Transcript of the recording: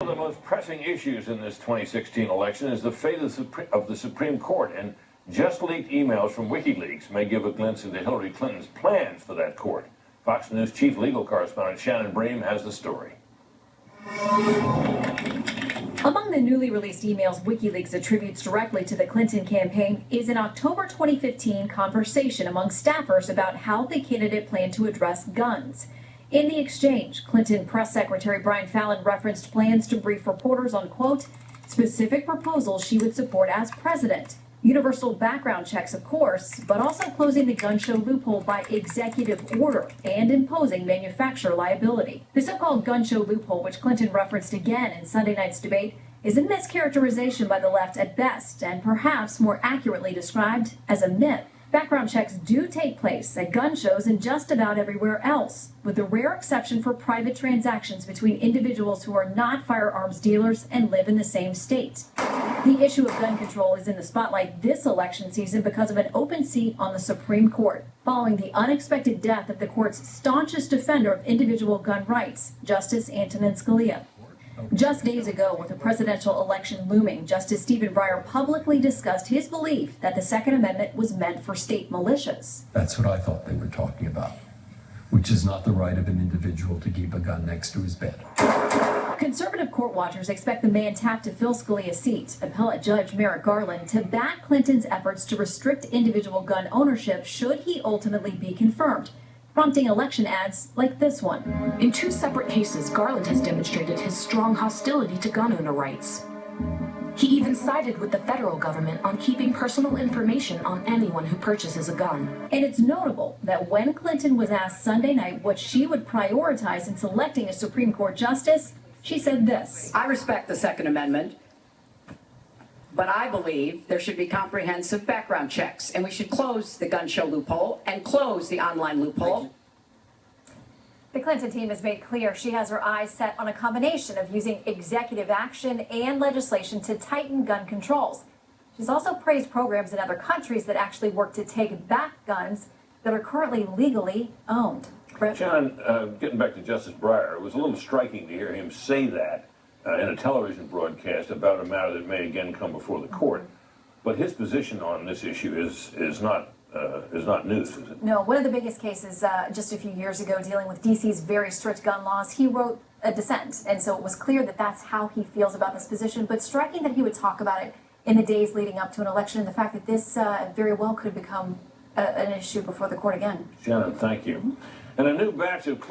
of the most pressing issues in this 2016 election is the fate of the Supreme Court, and just leaked emails from WikiLeaks may give a glimpse into Hillary Clinton's plans for that court. Fox News chief legal correspondent Shannon Bream has the story. Among the newly released emails WikiLeaks attributes directly to the Clinton campaign is an October 2015 conversation among staffers about how the candidate planned to address guns. In the exchange, Clinton Press Secretary Brian Fallon referenced plans to brief reporters on, quote, specific proposals she would support as president. Universal background checks, of course, but also closing the gun show loophole by executive order and imposing manufacturer liability. The so-called gun show loophole, which Clinton referenced again in Sunday night's debate, is a mischaracterization by the left at best, and perhaps more accurately described as a myth. Background checks do take place at gun shows and just about everywhere else, with the rare exception for private transactions between individuals who are not firearms dealers and live in the same state. The issue of gun control is in the spotlight this election season because of an open seat on the Supreme Court, following the unexpected death of the court's staunchest defender of individual gun rights, Justice Antonin Scalia. Just days ago, with the presidential election looming, Justice Stephen Breyer publicly discussed his belief that the Second Amendment was meant for state militias. That's what I thought they were talking about, which is not the right of an individual to keep a gun next to his bed. Conservative court watchers expect the man tapped to fill Scalia's seat, appellate judge Merrick Garland, to back Clinton's efforts to restrict individual gun ownership should he ultimately be confirmed, prompting election ads like this one. In two separate cases, Garland has demonstrated his strong hostility to gun owner rights. He even sided with the federal government on keeping personal information on anyone who purchases a gun. And it's notable that when Clinton was asked Sunday night what she would prioritize in selecting a Supreme Court justice, she said this. I respect the Second Amendment, but I believe there should be comprehensive background checks, and we should close the gun show loophole and close the online loophole. The Clinton team has made clear she has her eyes set on a combination of using executive action and legislation to tighten gun controls. She's also praised programs in other countries that actually work to take back guns that are currently legally owned. Shannon, getting back to Justice Breyer, it was a little striking to hear him say that in a television broadcast about a matter that may again come before the court. But his position on this issue is not news, is it? No, one of the biggest cases just a few years ago dealing with D.C.'s very strict gun laws, he wrote a dissent. And so it was clear that that's how he feels about this position. But striking that he would talk about it in the days leading up to an election, and the fact that this very well could become an issue before the court again. Shannon, thank you. And a new batch of